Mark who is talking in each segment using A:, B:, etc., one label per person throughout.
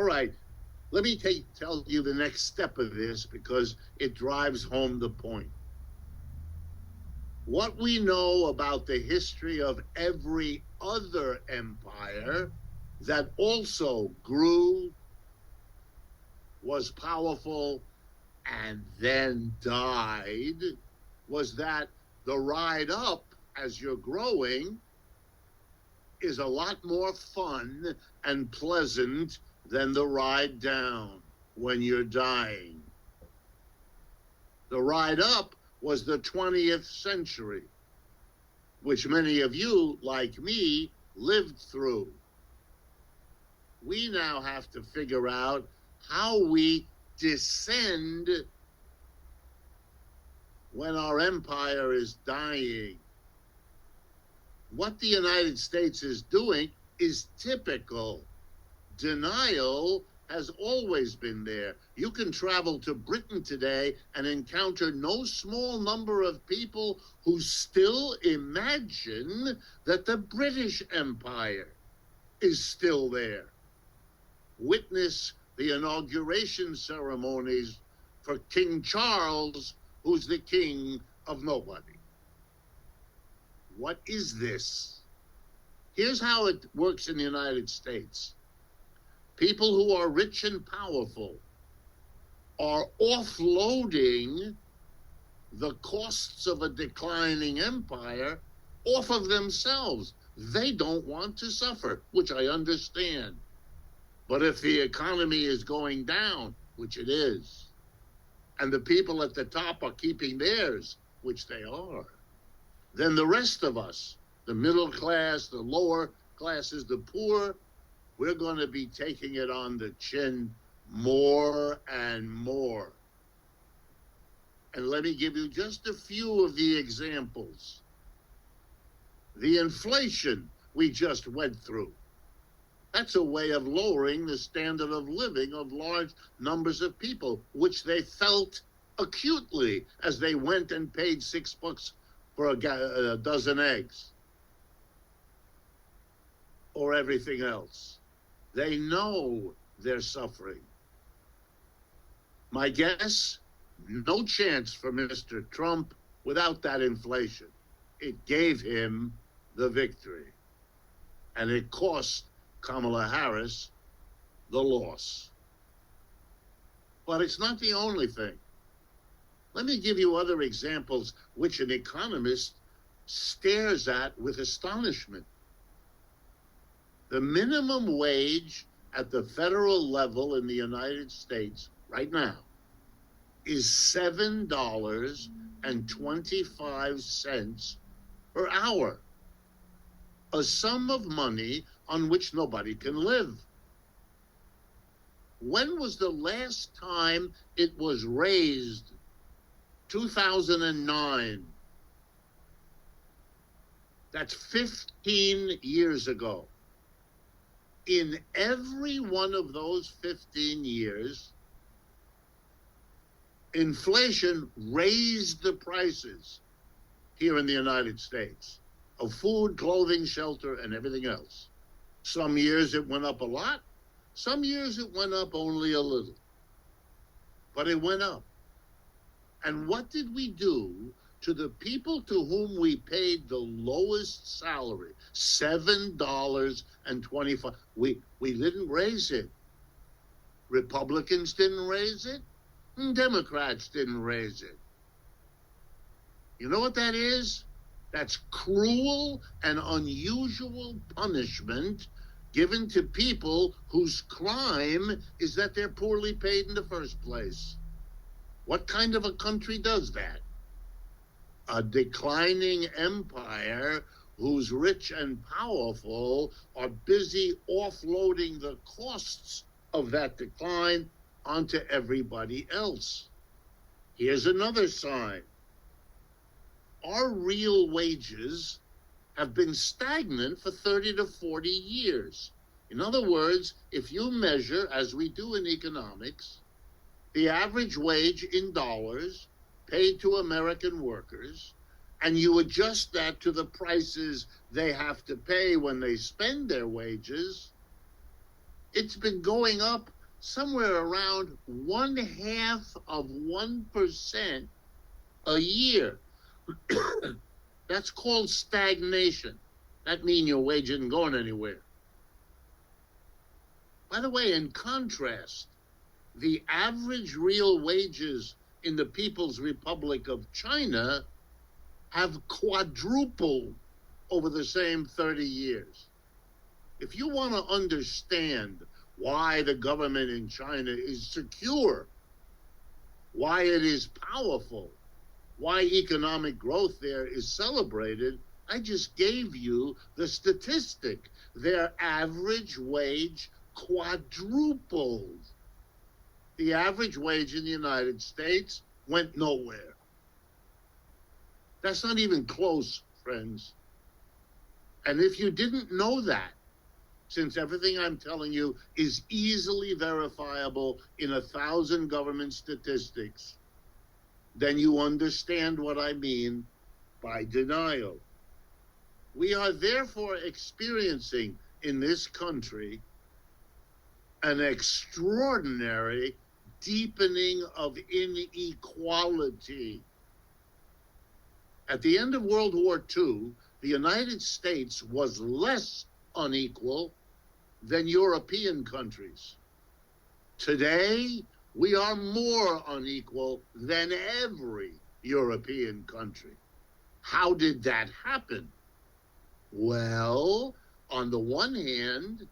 A: right, let me tell you the next step of this because it drives home the point. What we know about the history of every other empire that also grew, was powerful, and then died was that the ride up as you're growing is a lot more fun and pleasant than the ride down when you're dying. The ride up was the 20th century, which many of you, like me, lived through. We now have to figure out how we descend when our empire is dying. What the United States is doing is typical. Denial has always been there. You can travel to Britain today and encounter no small number of people who still imagine that the British Empire is still there. Witness the inauguration ceremonies for King Charles, who's the king of nobody. What is this? Here's how it works in the United States. People who are rich and powerful are offloading the costs of a declining empire off of themselves. They don't want to suffer, which I understand. But if the economy is going down, which it is, and the people at the top are keeping theirs, which they are, then the rest of us, the middle class, the lower classes, the poor, we're going to be taking it on the chin more and more. And let me give you just a few of the examples. The inflation we just went through. That's a way of lowering the standard of living of large numbers of people, which they felt acutely as they went and paid $6 for a dozen eggs or everything else. They know they're suffering. My guess, no chance for Mr. Trump without that inflation. It gave him the victory. And it cost Kamala Harris the loss. But it's not the only thing. Let me give you other examples which an economist stares at with astonishment. The minimum wage at the federal level in the United States right now is $7.25 per hour, a sum of money on which nobody can live. When was the last time it was raised? 2009. That's 15 years ago. In every one of those 15 years, inflation raised the prices here in the United States of food, clothing, shelter, and everything else. Some years it went up a lot. Some years it went up only a little. But it went up. And what did we do to the people to whom we paid the lowest salary, $7.25? We didn't raise it. Republicans didn't raise it. Democrats didn't raise it. You know what that is? That's cruel and unusual punishment given to people whose crime is that they're poorly paid in the first place. What kind of a country does that? A declining empire whose rich and powerful are busy offloading the costs of that decline onto everybody else. Here's another sign. Our real wages have been stagnant for 30 to 40 years. In other words, if you measure, as we do in economics, the average wage in dollars paid to American workers, and you adjust that to the prices they have to pay when they spend their wages, it's been going up somewhere around 0.5% a year. That's called stagnation. That means your wage isn't going anywhere. By the way, in contrast, the average real wages in the People's Republic of China have quadrupled over the same 30 years. If you want to understand why the government in China is secure, why it is powerful, why economic growth there is celebrated, I just gave you the statistic. Their average wage quadrupled. The average wage in the United States went nowhere. That's not even close, friends. And if you didn't know that, since everything I'm telling you is easily verifiable in 1,000 government statistics, then you understand what I mean by denial. We are therefore experiencing in this country an extraordinary deepening of inequality. At the end of World War II, the United States was less unequal than European countries. Today, we are more unequal than every European country. How did that happen? Well, on the one hand,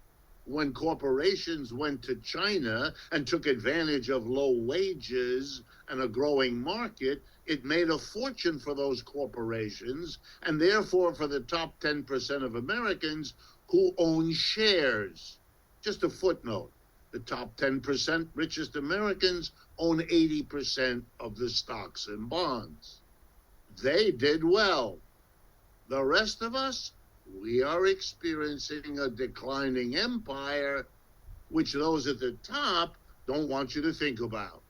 A: when corporations went to China and took advantage of low wages and a growing market, it made a fortune for those corporations and therefore for the top 10% of Americans who own shares. Just a footnote. The top 10% richest Americans own 80% of the stocks and bonds. They did well. The rest of us, we are experiencing a declining empire, which those at the top don't want you to think about.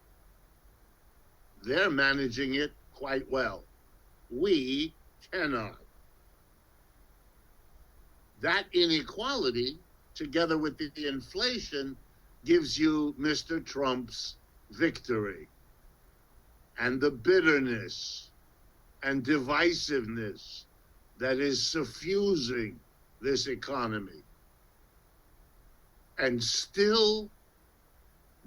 A: They're managing it quite well. We cannot. That inequality, together with the inflation, gives you Mr. Trump's victory. And the bitterness and divisiveness that is suffusing this economy. And still,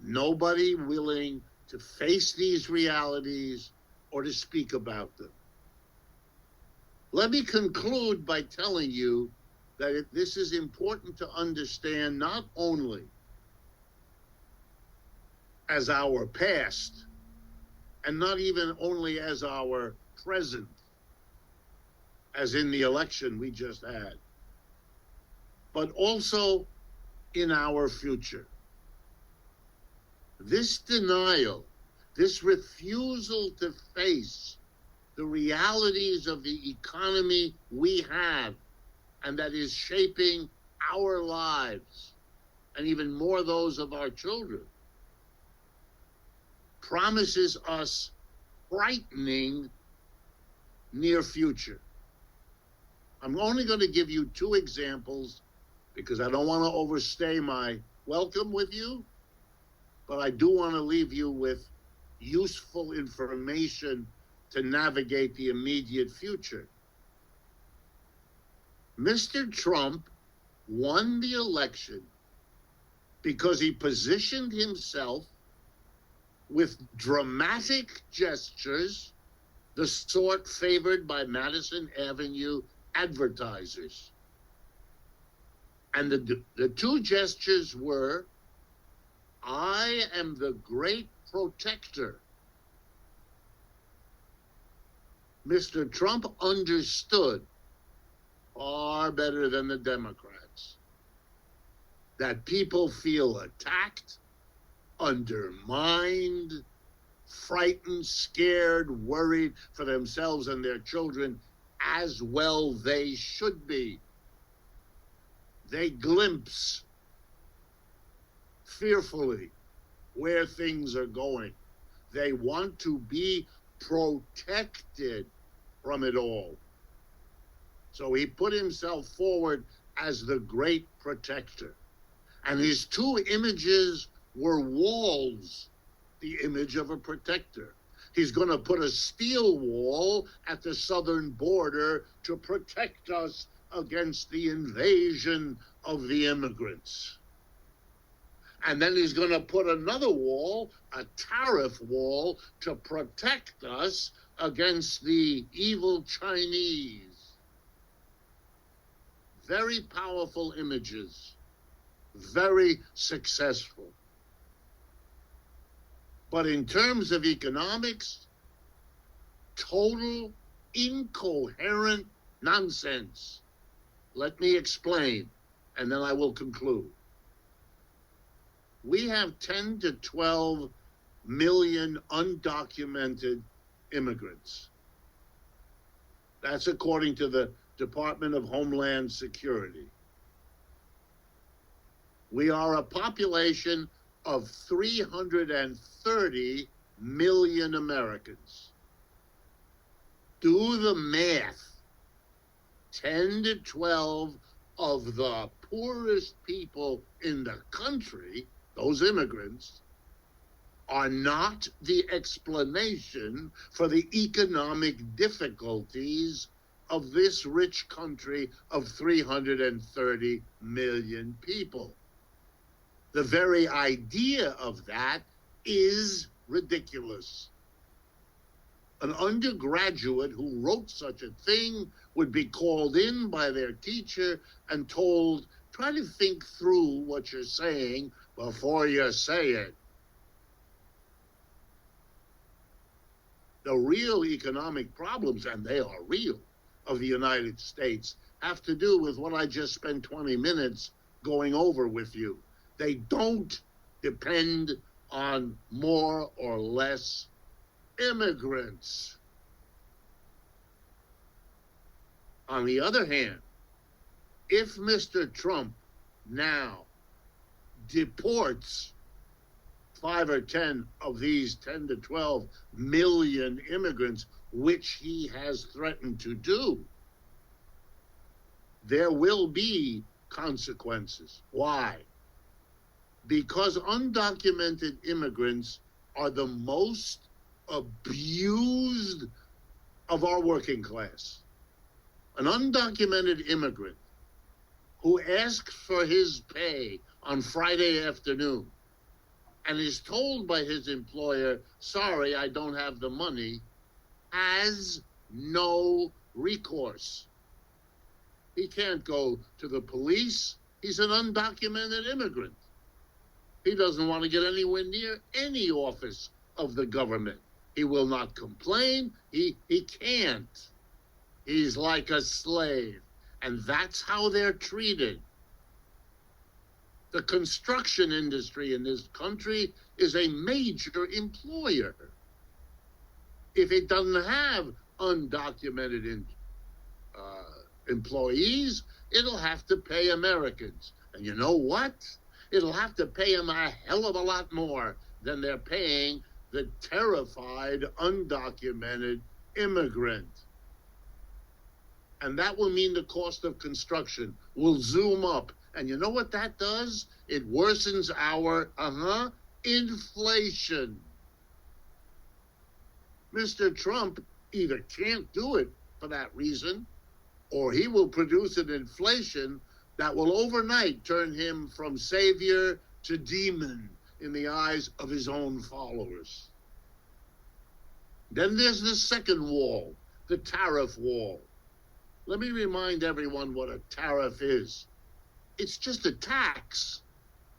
A: nobody willing to face these realities or to speak about them. Let me conclude by telling you that this is important to understand not only as our past and not even only as our present, as in the election we just had, but also in our future. This denial, this refusal to face the realities of the economy we have and that is shaping our lives, and even more those of our children, promises us frightening near future. I'm only going to give you 2 examples because I don't want to overstay my welcome with you, but I do want to leave you with useful information to navigate the immediate future. Mr. Trump won the election because he positioned himself with dramatic gestures, the sort favored by Madison Avenue advertisers. And the 2 gestures were, I am the great protector. Mr. Trump understood far better than the Democrats that people feel attacked, undermined, frightened, scared, worried for themselves and their children, as well they should be. They glimpse fearfully where things are going. They want to be protected from it all. So he put himself forward as the great protector. And his 2 images were walls, the image of a protector. He's going to put a steel wall at the southern border to protect us against the invasion of the immigrants. And then he's going to put another wall, a tariff wall, to protect us against the evil Chinese. Very powerful images, very successful. But in terms of economics, total incoherent nonsense. Let me explain, and then I will conclude. We have 10 to 12 million undocumented immigrants. That's according to the Department of Homeland Security. We are a population of 330 million Americans. Do the math. 10 to 12 of the poorest people in the country, those immigrants, are not the explanation for the economic difficulties of this rich country of 330 million people. The very idea of that is ridiculous. An undergraduate who wrote such a thing would be called in by their teacher and told, try to think through what you're saying before you say it. The real economic problems, and they are real, of the United States have to do with what I just spent 20 minutes going over with you. They don't depend on more or less immigrants. On the other hand, if Mr. Trump now deports 5 or 10 of these 10 to 12 million immigrants, which he has threatened to do, there will be consequences. Why? Because undocumented immigrants are the most abused of our working class. An undocumented immigrant who asks for his pay on Friday afternoon and is told by his employer, sorry, I don't have the money, has no recourse. He can't go to the police. He's an undocumented immigrant. He doesn't want to get anywhere near any office of the government. He will not complain. He can't. He's like a slave. And that's how they're treated. The construction industry in this country is a major employer. If it doesn't have undocumented employees, it'll have to pay Americans. And you know what? It'll have to pay them a hell of a lot more than they're paying the terrified, undocumented immigrant. And that will mean the cost of construction will zoom up. And you know what that does? It worsens our inflation. Mr. Trump either can't do it for that reason, or he will produce an inflation that will overnight turn him from savior to demon in the eyes of his own followers. Then there's the second wall, the tariff wall. Let me remind everyone what a tariff is. It's just a tax.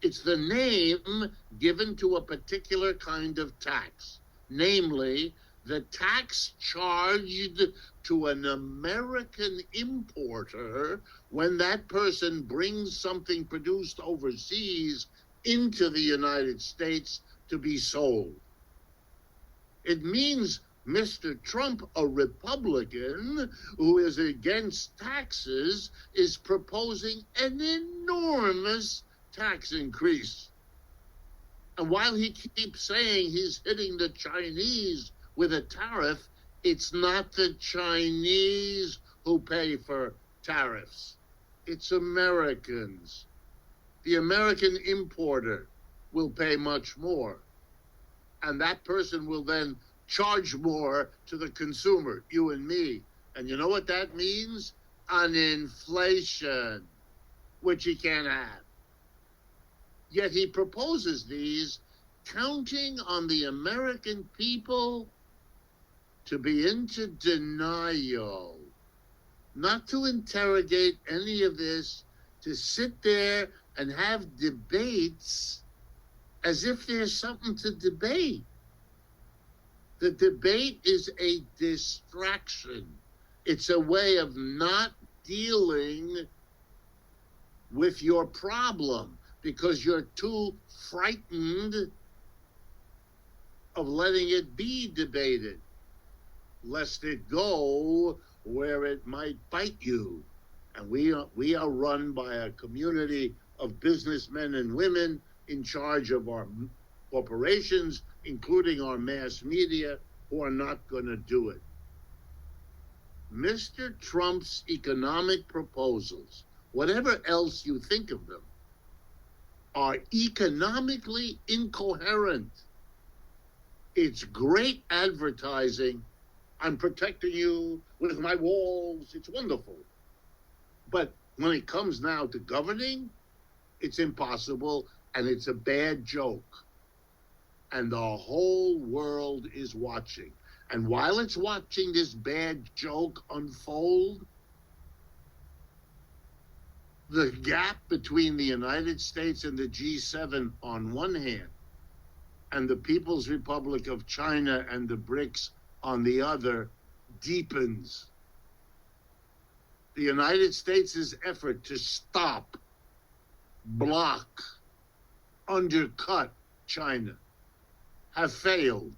A: It's the name given to a particular kind of tax, namely the tax charged to an American importer when that person brings something produced overseas into the United States to be sold. It means Mr. Trump, a Republican who is against taxes, is proposing an enormous tax increase. And while he keeps saying he's hitting the Chinese with a tariff, it's not the Chinese who pay for tariffs. It's Americans. The American importer. will pay much more. And that person will then charge more to the consumer, you and me. And you know what that means? An inflation, which he can't have. Yet he proposes these, counting on the American people to be into denial, not to interrogate any of this, to sit there and have debates as if there's something to debate. The debate is a distraction. It's a way of not dealing with your problem because you're too frightened of letting it be debated, lest it go where it might bite you. And we are run by a community of businessmen and women in charge of our corporations, including our mass media, who are not going to do it. Mr. Trump's economic proposals, whatever else you think of them, are economically incoherent. It's great advertising. I'm protecting you with my walls. It's wonderful. But when it comes now to governing, it's impossible, and it's a bad joke. And the whole world is watching. And while it's watching this bad joke unfold, the gap between the United States and the G7 on one hand, and the People's Republic of China and the BRICS on the other, deepens. The United States' effort to stop, block, undercut China have failed.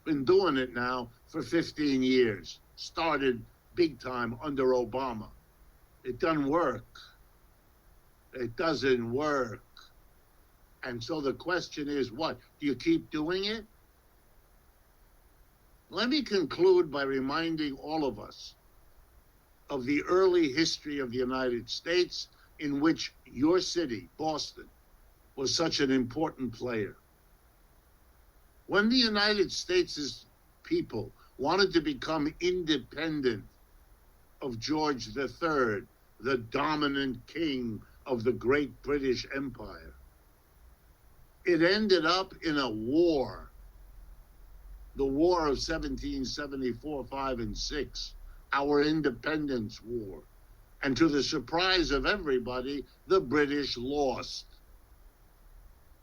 A: Been doing it now for 15 years. Started big time under Obama. It doesn't work. It doesn't work. And so the question is, what? Do you keep doing it? Let me conclude by reminding all of us of the early history of the United States, in which your city, Boston, was such an important player. When the United States' people wanted to become independent of George III, the dominant king of the great British Empire, it ended up in a war, the War of 1774, 5, and 6, our Independence War. And to the surprise of everybody, the British lost.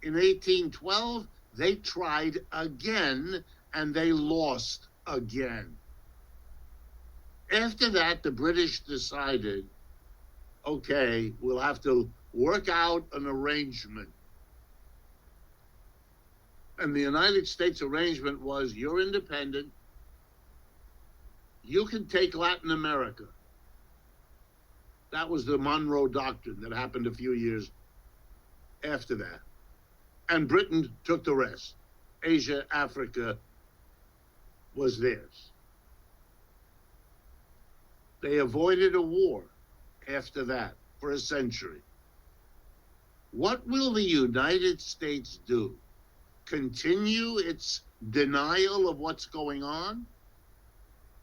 A: In 1812, they tried again, and they lost again. After that, the British decided, okay, we'll have to work out an arrangement. And the United States arrangement was, you're independent, you can take Latin America. That was the Monroe Doctrine that happened a few years after that. And Britain took the rest. Asia, Africa was theirs. They avoided a war after that for a century. What will the United States do? Continue its denial of what's going on?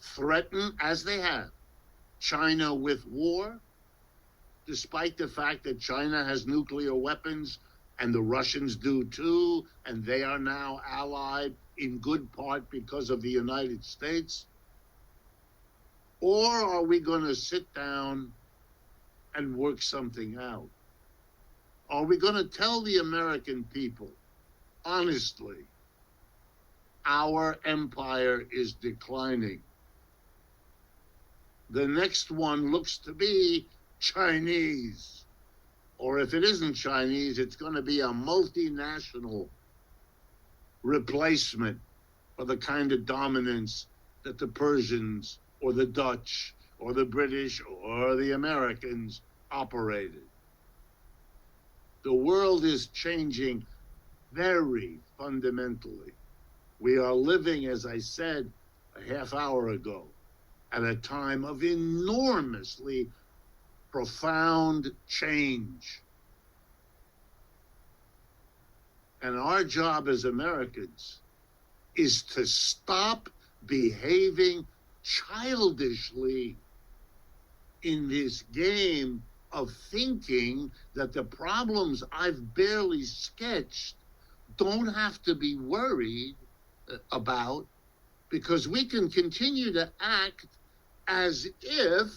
A: Threaten, as they have, China with war, despite the fact that China has nuclear weapons and the Russians do too, and they are now allied in good part because of the United States? Or are we going to sit down and work something out? Are we going to tell the American people, honestly, our empire is declining? The next one looks to be Chinese. Or if it isn't Chinese, it's going to be a multinational replacement for the kind of dominance that the Persians or the Dutch or the British or the Americans operated. The world is changing very fundamentally. We are living, as I said a half hour ago, at a time of enormously profound change. And our job as Americans is to stop behaving childishly in this game of thinking that the problems I've barely sketched don't have to be worried about, because we can continue to act as if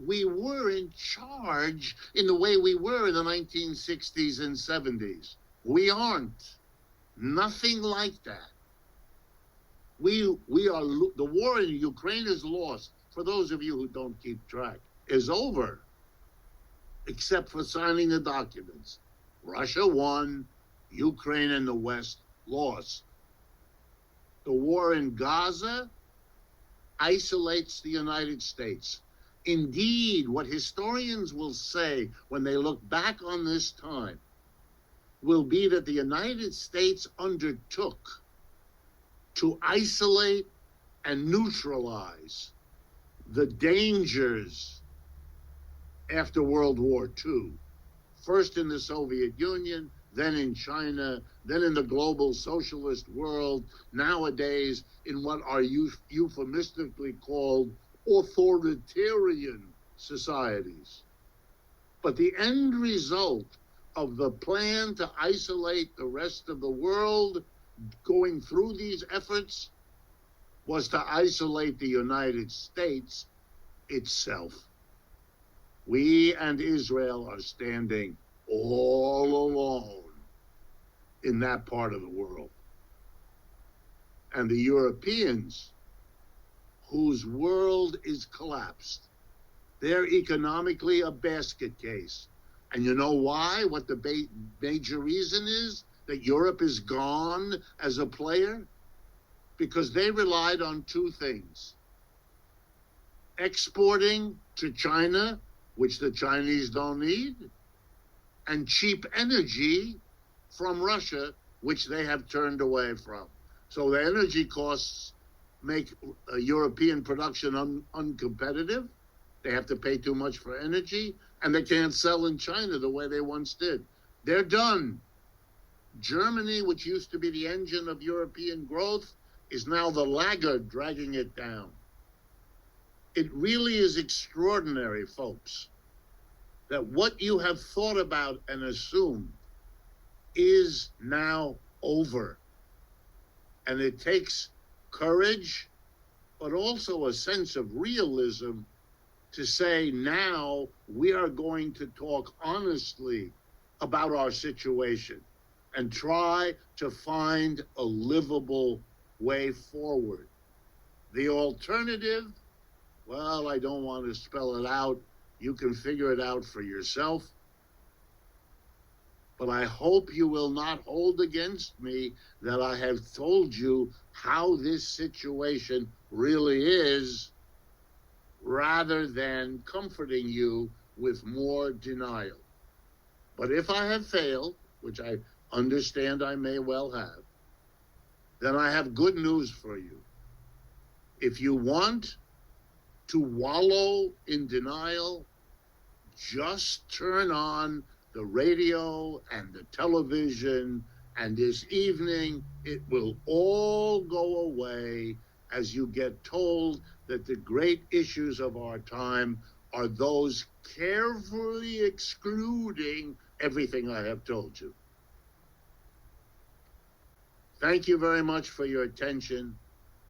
A: we were in charge in the way we were in the 1960s and 70s. We aren't. Nothing like that. We are, the war in Ukraine is lost. For those of you who don't keep track, is over, except for signing the documents. Russia won, Ukraine and the West lost. The war in Gaza isolates the United States. Indeed, what historians will say when they look back on this time will be that the United States undertook to isolate and neutralize the dangers after World War II, first in the Soviet Union, then in China, then in the global socialist world, nowadays in what are euphemistically called authoritarian societies. But the end result of the plan to isolate the rest of the world going through these efforts was to isolate the United States itself. We and Israel are standing all alone in that part of the world. And the Europeans, whose world is collapsed, they're economically a basket case. And you know why? What the major reason is that Europe is gone as a player? Because they relied on two things: exporting to China, which the Chinese don't need, and cheap energy from Russia, which they have turned away from. So the energy costs make European production uncompetitive. They have to pay too much for energy, and they can't sell in China the way they once did. They're done. Germany, which used to be the engine of European growth, is now the laggard dragging it down. It really is extraordinary, folks, that what you have thought about and assumed is now over. And it takes courage, but also a sense of realism to say, now we are going to talk honestly about our situation and try to find a livable way forward. The alternative, well, I don't want to spell it out. You can figure it out for yourself. But I hope you will not hold against me that I have told you how this situation really is, rather than comforting you with more denial. But if I have failed, which I understand I may well have, then I have good news for you. If you want to wallow in denial, just turn on the radio and the television, and this evening it will all go away as you get told that the great issues of our time are those carefully excluding everything I have told you. Thank you very much for your attention.